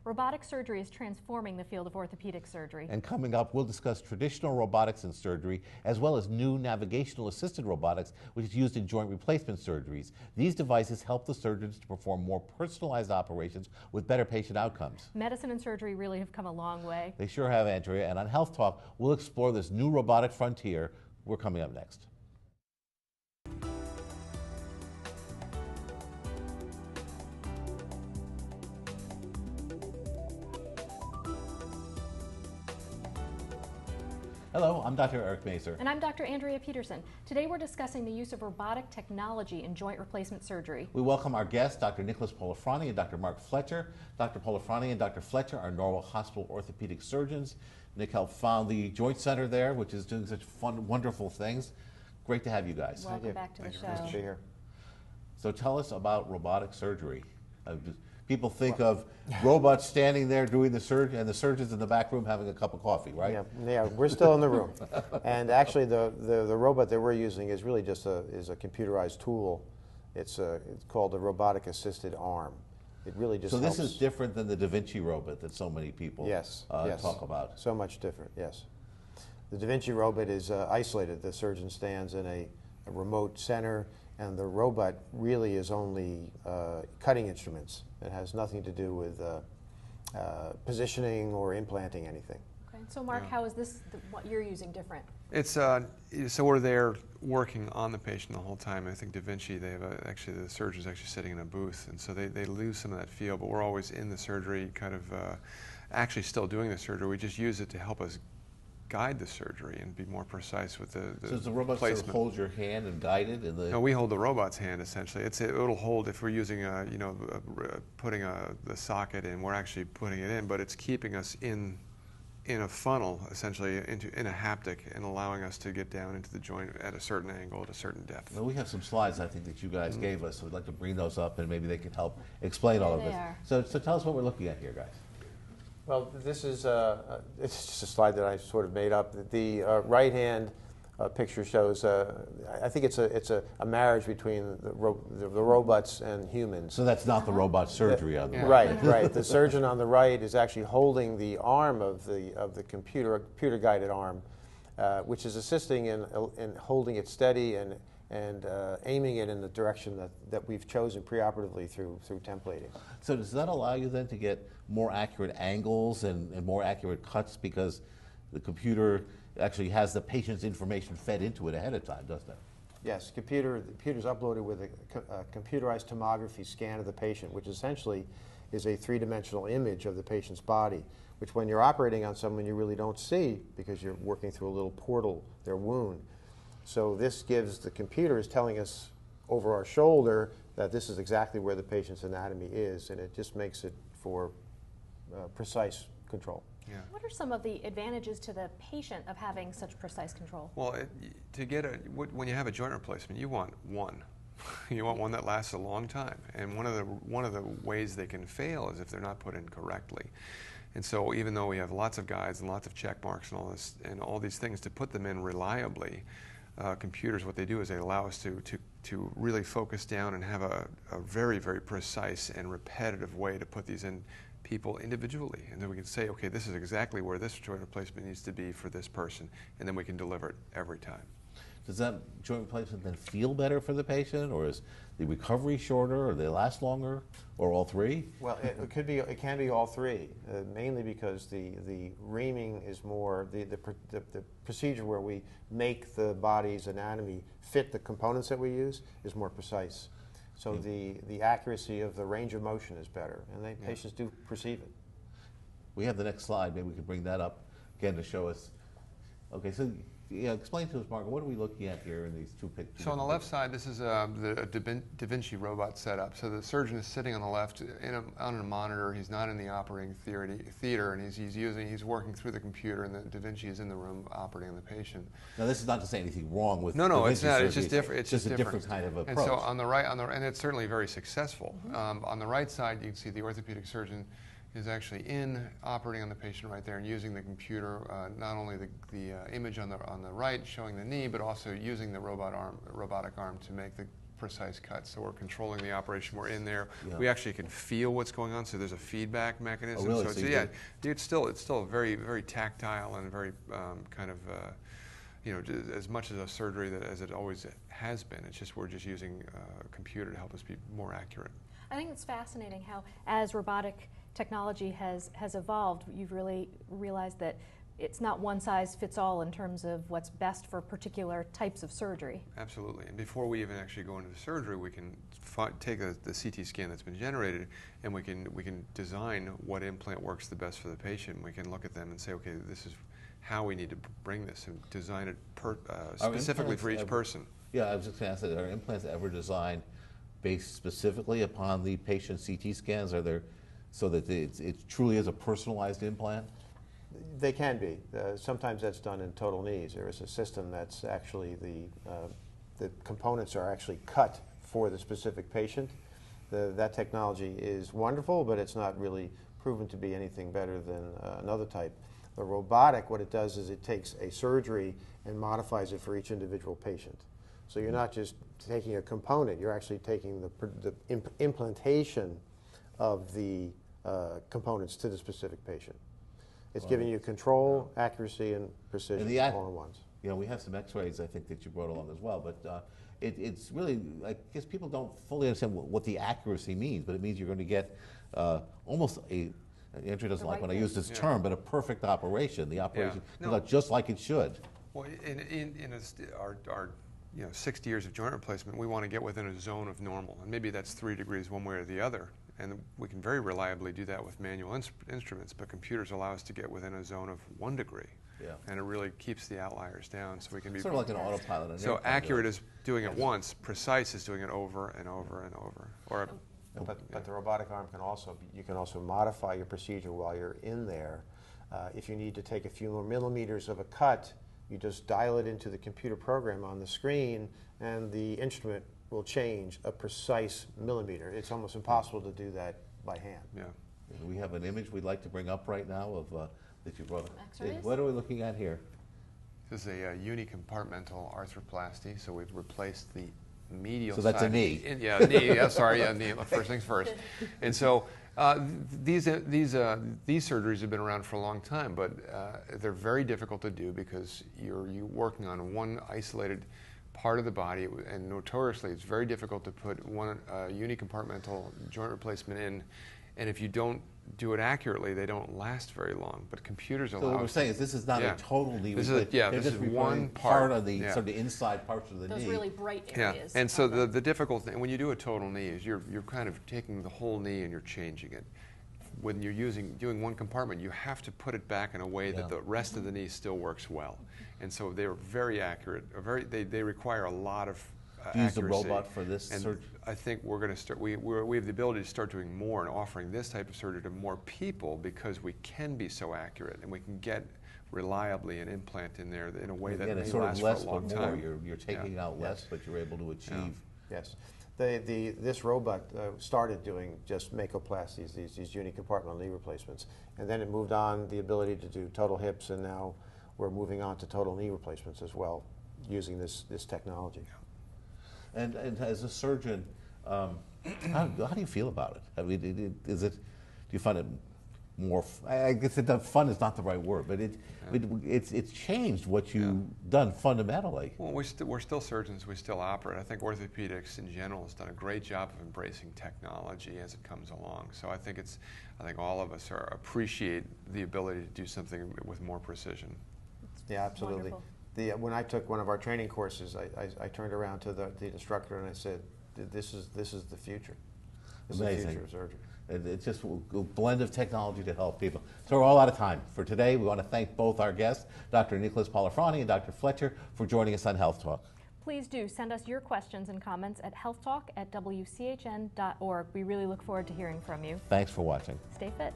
Robotic surgery is transforming the field of orthopedic surgery. And coming up, we'll discuss traditional robotics in surgery, as well as new navigational assisted robotics, which is used in joint replacement surgeries. These devices help the surgeons to perform more personalized operations with better patient outcomes. Medicine and surgery really have come a long way. They sure have, Andrea, and on Health Talk, we'll explore this new robotic frontier. We're coming up next. Hello, I'm Dr. Eric Mazer. And I'm Dr. Andrea Peterson. Today we're discussing the use of robotic technology in joint replacement surgery. We welcome our guests, Dr. Nicholas Polifroni and Dr. Mark Fletcher. Dr. Polifroni and Dr. Fletcher are Norwalk Hospital orthopedic surgeons. Nick helped found the Joint Center there, which is doing such fun, wonderful things. Great to have you guys. Welcome back to the show. Nice to be here. So tell us about robotic surgery. People think of robots standing there doing the surgery, and the surgeons in the back room having a cup of coffee, right? Yeah, we're still in the room. And actually, the robot that we're using is really just a computerized tool. It's called a robotic assisted arm. It really just helps. This is different than the Da Vinci robot that so many people yes. talk about. So much different, yes. The Da Vinci robot is isolated. The surgeon stands in a remote center, and the robot really is only cutting instruments. It has nothing to do with positioning or implanting anything. Okay. So Mark, how is this, what you're using, different? It's so we're there working on the patient the whole time. I think Da Vinci, they have actually the surgeon's actually sitting in a booth, and so they lose some of that feel. But we're always in the surgery, kind of actually still doing the surgery. We just use it to help us guide the surgery and be more precise with the So does the robot sort of hold your hand and guide it? No, we hold the robot's hand essentially. It'll hold if we're using putting the socket in. We're actually putting it in, but it's keeping us in a funnel essentially in a haptic and allowing us to get down into the joint at a certain angle at a certain depth. Well, we have some slides I think that you guys gave us, so we'd like to bring those up and maybe they can help explain all of this. So tell us what we're looking at here, guys. Well, this is it's just a slide that I sort of made up. The right-hand picture shows, I think it's a marriage between the robots and humans. So that's not the robot surgery on the right. Right. The surgeon on the right is actually holding the arm of the computer-guided arm, which is assisting in holding it steady and aiming it in the direction that we've chosen preoperatively through templating. So does that allow you then to get more accurate angles and more accurate cuts because the computer actually has the patient's information fed into it ahead of time, doesn't it? Yes, the computer's uploaded with a computerized tomography scan of the patient, which essentially is a three-dimensional image of the patient's body, which when you're operating on someone you really don't see because you're working through a little portal, their wound. So this gives the computer is telling us over our shoulder that this is exactly where the patient's anatomy is, and it just makes it for precise control. Yeah. What are some of the advantages to the patient of having such precise control? Well, when you have a joint replacement, you want one. You want one that lasts a long time, and one of the ways they can fail is if they're not put in correctly. And so, even though we have lots of guides and lots of check marks and all these things to put them in reliably, computers, what they do is they allow us to really focus down and have a very, very precise and repetitive way to put these in people individually. And then we can say, okay, this is exactly where this joint replacement needs to be for this person, and then we can deliver it every time. Does that joint replacement then feel better for the patient, or is the recovery shorter, or they last longer, or all three? Well, it can be all three, mainly because the reaming is more the procedure where we make the body's anatomy fit the components that we use is more precise. So the accuracy of the range of motion is better, and patients do perceive it. We have the next slide. Maybe we can bring that up again to show us. Okay, so explain to us, Mark, what are we looking at here in these two pictures? So on the left side, this is a Da Vinci robot setup. So the surgeon is sitting on the left on a monitor. He's not in the operating theater, and he's working through the computer, and the Da Vinci is in the room operating on the patient. Now, this is not to say anything wrong with No, Da it's Vinci not. surgery. It's just different. It's just a different kind of approach. And so on the right, and it's certainly very successful. On the right side, you can see the orthopedic surgeon is actually operating on the patient right there and using the computer, not only the image on the right showing the knee, but also using the robotic arm to make precise cuts. So we're controlling the operation. We're in there. Yeah. We actually can feel what's going on. So there's a feedback mechanism. Oh, really? So it's, So yeah, it's still very very tactile and very kind of you know, as much as a surgery as it always has been. It's just we're just using a computer to help us be more accurate. I think it's fascinating how, as robotic technology has evolved, you've really realized that it's not one size fits all in terms of what's best for particular types of surgery. Absolutely. And before we even actually go into the surgery, we can take the CT scan that's been generated, and we can design what implant works the best for the patient. We can look at them and say, okay, this is how we need to bring this and design it specifically for each person. Yeah, I was just going to ask that, are implants ever designed based specifically upon the patient's CT scans? Are there, so that it truly is a personalized implant? They can be. Sometimes that's done in total knees. There is a system that's actually the components are actually cut for the specific patient. That technology is wonderful, but it's not really proven to be anything better than another type. The robotic, what it does is it takes a surgery and modifies it for each individual patient. So you're not just taking a component, you're actually taking the implantation of the components to the specific patient. It's giving you control, accuracy, and precision all at once. You know, we have some x-rays, I think, that you brought along as well, but it's really, I guess people don't fully understand what the accuracy means, but it means you're going to get almost Andrew doesn't like when I use this term, but a perfect operation. The operation comes out just like it should. Well, in our 60 years of joint replacement, we want to get within a zone of normal, and maybe that's 3 degrees one way or the other. And we can very reliably do that with manual instruments, but computers allow us to get within a zone of 1 degree. Yeah. And it really keeps the outliers down, so we can be sort of like an autopilot. So accurate is doing it once, precise is doing it over and over and over. But the robotic arm can also you can also modify your procedure while you're in there. If you need to take a few more millimeters of a cut, you just dial it into the computer program on the screen, and the instrument will change a precise millimeter. It's almost impossible to do that by hand. Yeah. We have an image we'd like to bring up right now of that you brought up. X-rays? What are we looking at here? This is a unicompartmental arthroplasty, so we've replaced the medial side. So that's a knee. Knee. Yeah, sorry, knee. First things first. And so these surgeries have been around for a long time, but they're very difficult to do because you're working on one isolated part of the body, and notoriously it's very difficult to put one unicompartmental joint replacement in, and if you don't do it accurately, they don't last very long. But computers allow. So what we're saying is this is not a total knee. This is one part of the sort of the inside parts of the knee. Those really bright areas. Yeah, and so the difficult thing when you do a total knee is you're kind of taking the whole knee and you're changing it. When you're doing one compartment, you have to put it back in a way that the rest of the knee still works well. And so they're very accurate. They require a lot of accuracy. Use the robot for this surgery. I think we're going to start. We have the ability to start doing more and offering this type of surgery to more people because we can be so accurate and we can get reliably an implant in there in a way that may last for a long time. You're taking out less, but you're able to achieve. Yes. This robot started doing just makoplasties, these unicompartmental knee replacements, and then it moved on the ability to do total hips, and now we're moving on to total knee replacements as well, using this technology. And as a surgeon, how do you feel about it? I mean, do you find it more? I guess fun is not the right word, but it's changed what you've done fundamentally. Well, we're still surgeons. We still operate. I think orthopedics in general has done a great job of embracing technology as it comes along. So I think all of us appreciate the ability to do something with more precision. Yeah, absolutely. Wonderful. When I took one of our training courses, I turned around to the instructor and I said, "This is the future. This Amazing. is the future of surgery." It's just a blend of technology to help people. So we're all out of time. For today, we want to thank both our guests, Dr. Nicholas Polifroni and Dr. Fletcher, for joining us on Health Talk. Please do send us your questions and comments at healthtalk@wchn.org. We really look forward to hearing from you. Thanks for watching. Stay fit.